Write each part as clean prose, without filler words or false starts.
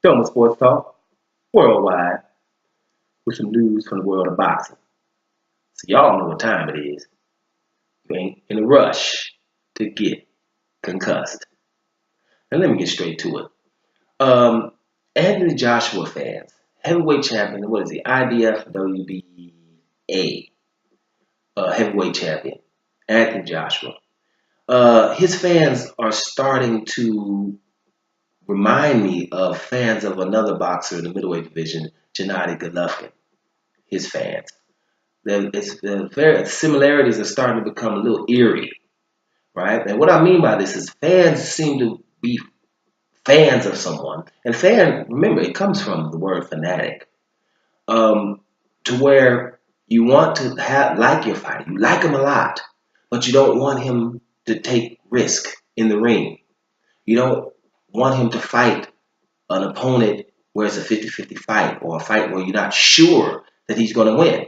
Film Sports Talk worldwide with some news from the world of boxing. So y'all know what time it is. You ain't in a rush to get concussed. And let me get straight to it. Anthony Joshua fans, heavyweight champion, what is he? IBF WBA heavyweight champion, Anthony Joshua. His fans are starting to remind me of fans of another boxer in the middleweight division, Gennady Golovkin. His fans. The similarities are starting to become a little eerie, right? And what I mean by this is fans seem to be fans of someone, and remember, it comes from the word fanatic, to where you want to like your fighter, you like him a lot, but you don't want him to take risk in the ring. You don't want him to fight an opponent where it's a 50-50 fight, or a fight where you're not sure that he's going to win.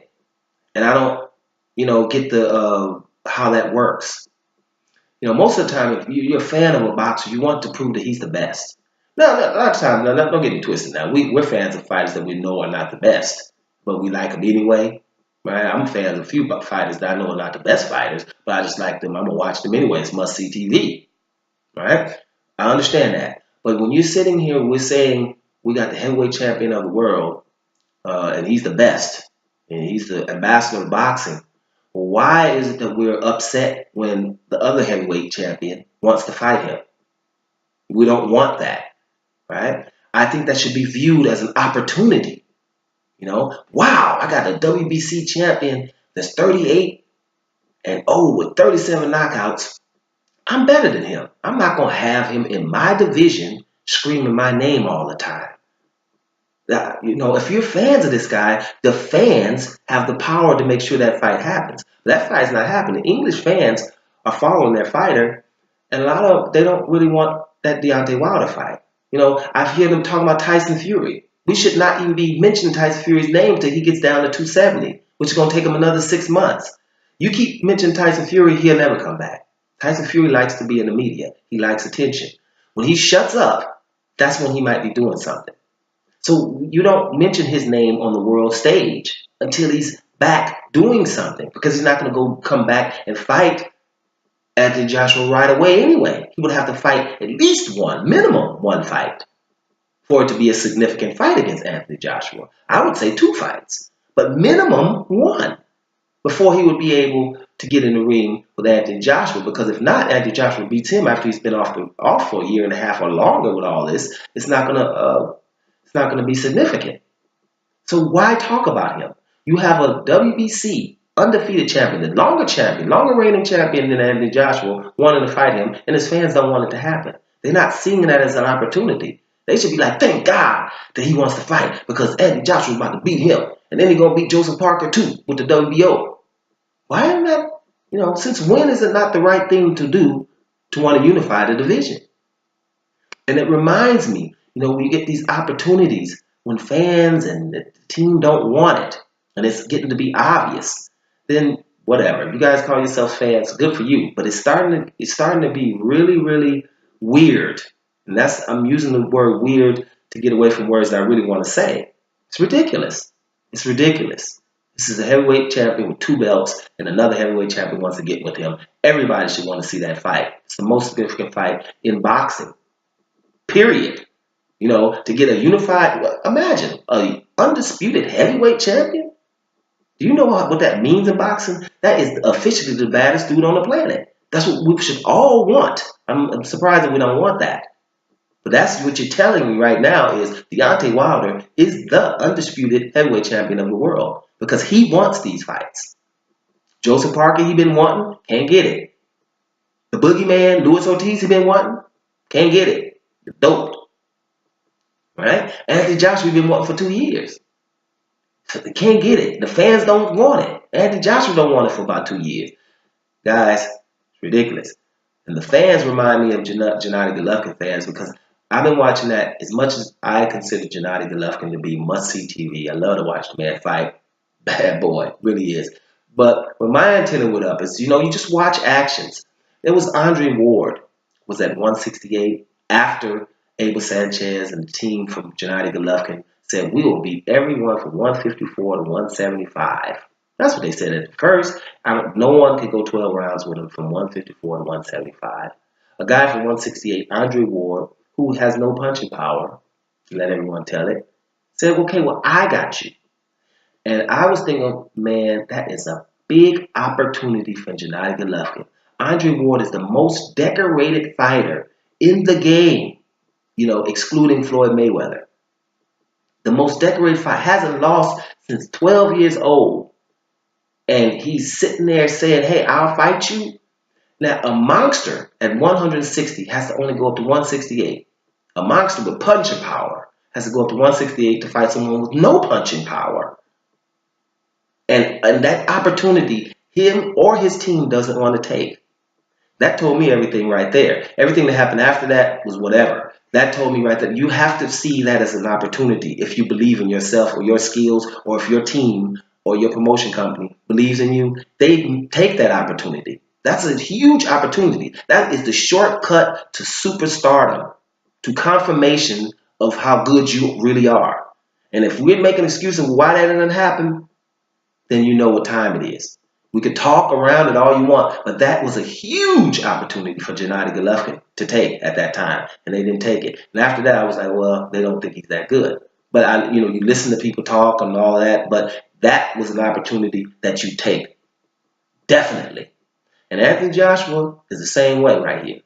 And I don't, get the how that works. Most of the time, if you're a fan of a boxer, you want to prove that he's the best. No, a lot of times, no, don't get me twisted now. We're fans of fighters that we know are not the best, but we like them anyway, right? I'm a fan of a few fighters that I know are not the best fighters, but I just like them. I'm going to watch them anyway. It's must-see TV, right? I understand that. But when you're sitting here, we're saying we got the heavyweight champion of the world, and he's the best, and he's the ambassador of boxing. Well, why is it that we're upset when the other heavyweight champion wants to fight him? We don't want that, right? I think that should be viewed as an opportunity. Wow, I got a WBC champion that's 38 and with 37 knockouts. I'm better than him. I'm not going to have him in my division screaming my name all the time. If you're fans of this guy, the fans have the power to make sure that fight happens. That fight's not happening. English fans are following their fighter, and they don't really want that Deontay Wilder fight. I hear them talking about Tyson Fury. We should not even be mentioning Tyson Fury's name till he gets down to 270, which is going to take him another 6 months. You keep mentioning Tyson Fury, he'll never come back. Tyson Fury likes to be in the media. He likes attention. When he shuts up, that's when he might be doing something. So you don't mention his name on the world stage until he's back doing something, because he's not going to come back and fight Anthony Joshua right away anyway. He would have to fight at least minimum one fight for it to be a significant fight against Anthony Joshua. I would say 2 fights, but minimum 1 before he would be able to get in the ring with Anthony Joshua, because if not, Anthony Joshua beats him after he's been off for a year and a half or longer with all this. It's not going to be significant. So why talk about him? You have a WBC undefeated champion, the longer reigning champion than Anthony Joshua, wanting to fight him, and his fans don't want it to happen. They're not seeing that as an opportunity. They should be like, thank God that he wants to fight, because Anthony Joshua's about to beat him, and then he's going to beat Joseph Parker too with the WBO. Why isn't that, since when is it not the right thing to do to want to unify the division? And it reminds me, when you get these opportunities, when fans and the team don't want it, and it's getting to be obvious, then whatever. If you guys call yourselves fans, good for you. But it's starting to be really, really weird. And I'm using the word weird to get away from words that I really want to say. It's ridiculous. It's ridiculous. This is a heavyweight champion with 2 belts, and another heavyweight champion wants to get with him. Everybody should want to see that fight. It's the most significant fight in boxing. Period. To get a unified, imagine, an undisputed heavyweight champion. Do you know what that means in boxing? That is officially the baddest dude on the planet. That's what we should all want. I'm surprised that we don't want that. But that's what you're telling me right now is Deontay Wilder is the undisputed heavyweight champion of the world, because he wants these fights. Joseph Parker, he been wanting, can't get it. The boogeyman, Luis Ortiz, he been wanting, can't get it. The dope. Right? Anthony Joshua been wanting for 2 years. So they can't get it. The fans don't want it. Anthony Joshua don't want it for about 2 years. Guys, it's ridiculous. And the fans remind me of Gennady Golovkin fans, because I've been watching that. As much as I consider Gennady Golovkin to be must-see TV, I love to watch the man fight. Bad boy, really is. But when my antenna went up, is, you just watch actions. There was Andre Ward, was at 168 after Abel Sanchez and the team from Gennady Golovkin said, we will beat everyone from 154 to 175. That's what they said at first. No one could go 12 rounds with him from 154 to 175. A guy from 168, Andre Ward, who has no punching power, let everyone tell it, said, okay, well, I got you. And I was thinking, man, that is a big opportunity for Gennady Golovkin. Andre Ward is the most decorated fighter in the game, excluding Floyd Mayweather. The most decorated fighter, hasn't lost since 12 years old. And he's sitting there saying, hey, I'll fight you. Now, a monster at 160 has to only go up to 168. A monster with punching power has to go up to 168 to fight someone with no punching power. And that opportunity, him or his team doesn't want to take. That told me everything right there. Everything that happened after that was whatever. That told me right there. You have to see that as an opportunity if you believe in yourself or your skills, or if your team or your promotion company believes in you, they take that opportunity. That's a huge opportunity. That is the shortcut to superstardom, to confirmation of how good you really are. And if we're making excuses why that didn't happen, then you know what time it is. We could talk around it all you want, but that was a huge opportunity for Gennady Golovkin to take at that time, and they didn't take it. And after that, I was like, well, they don't think he's that good. But you listen to people talk and all that, but that was an opportunity that you take, definitely. And Anthony Joshua is the same way right here.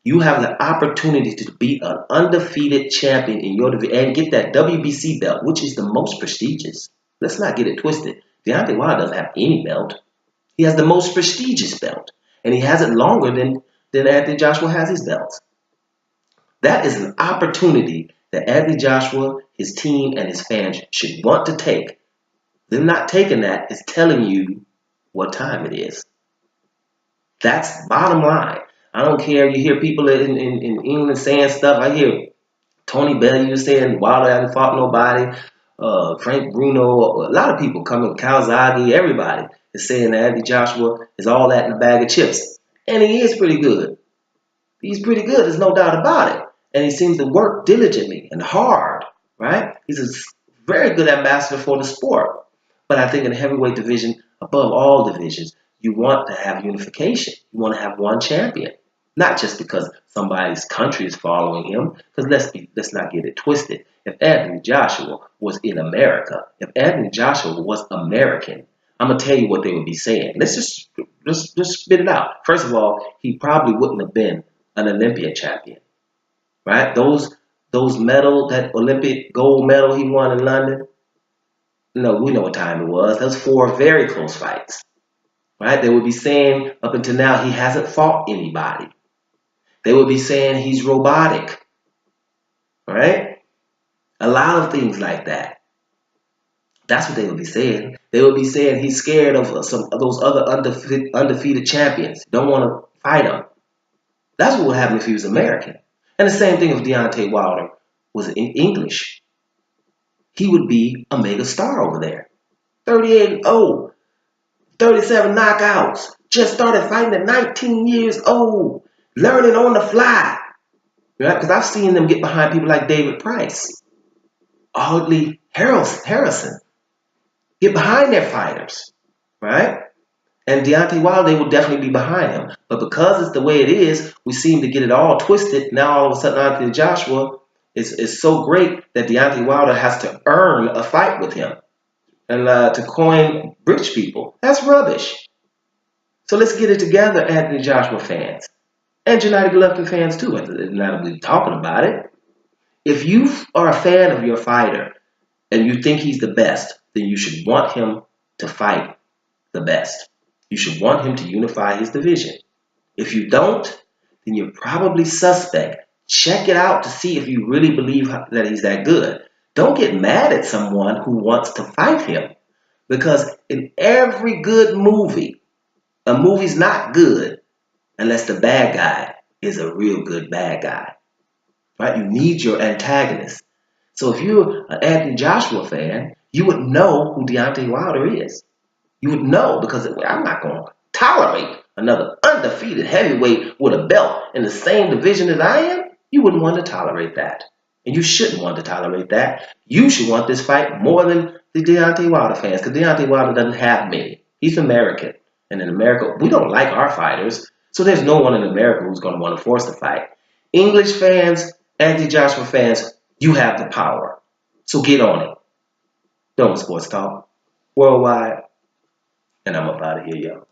You have the opportunity to beat an undefeated champion in your division and get that WBC belt, which is the most prestigious. Let's not get it twisted. Deontay Wilder doesn't have any belt. He has the most prestigious belt, and he has it longer than Anthony Joshua has his belts. That is an opportunity that Anthony Joshua, his team, and his fans should want to take. Them not taking that is telling you what time it is. That's bottom line. I don't care. You hear people in England saying stuff. I hear Tony Bellew saying Wilder hasn't fought nobody. Frank Bruno, a lot of people coming, Calzaghe, everybody is saying that Anthony Joshua is all that in a bag of chips. And he is pretty good. He's pretty good, there's no doubt about it. And he seems to work diligently and hard, right? He's a very good ambassador for the sport. But I think in the heavyweight division, above all divisions, you want to have unification. You want to have one champion. Not just because somebody's country is following him, because let's not get it twisted. If Anthony Joshua was in America, if Anthony Joshua was American, I'm gonna tell you what they would be saying. Let's just spit it out. First of all, he probably wouldn't have been an Olympian champion, right? Those medal, that Olympic gold medal he won in London. No, we know what time it was. Those 4 very close fights, right? They would be saying up until now he hasn't fought anybody. They would be saying he's robotic, right? A lot of things like that. That's what they would be saying. They would be saying he's scared of some of those other undefeated champions. Don't want to fight him. That's what would happen if he was American. And the same thing if Deontay Wilder was English. He would be a mega star over there. 38-0, 37 knockouts. Just started fighting at 19 years old. Learning on the fly, right? Because I've seen them get behind people like David Price, Audley Harrison, get behind their fighters, right? And Deontay Wilder, they will definitely be behind him. But because it's the way it is, we seem to get it all twisted. Now all of a sudden, Anthony Joshua is so great that Deontay Wilder has to earn a fight with him. And to coin British people, that's rubbish. So let's get it together, Anthony Joshua fans. And Gennady Golovkin fans too, now that we're talking about it. If you are a fan of your fighter and you think he's the best, then you should want him to fight the best. You should want him to unify his division. If you don't, then you're probably suspect. Check it out to see if you really believe that he's that good. Don't get mad at someone who wants to fight him. Because in every good movie, a movie's not good unless the bad guy is a real good bad guy, right? You need your antagonist. So if you're an Anthony Joshua fan, you would know who Deontay Wilder is. You would know, because I'm not going to tolerate another undefeated heavyweight with a belt in the same division as I am. You wouldn't want to tolerate that. And you shouldn't want to tolerate that. You should want this fight more than the Deontay Wilder fans, because Deontay Wilder doesn't have many. He's American. And in America, we don't like our fighters. So there's no one in America who's going to want to force the fight. English fans, Anthony Joshua fans, you have the power. So get on it. Dome Sports Talk. Worldwide. And I'm up out of here, yo.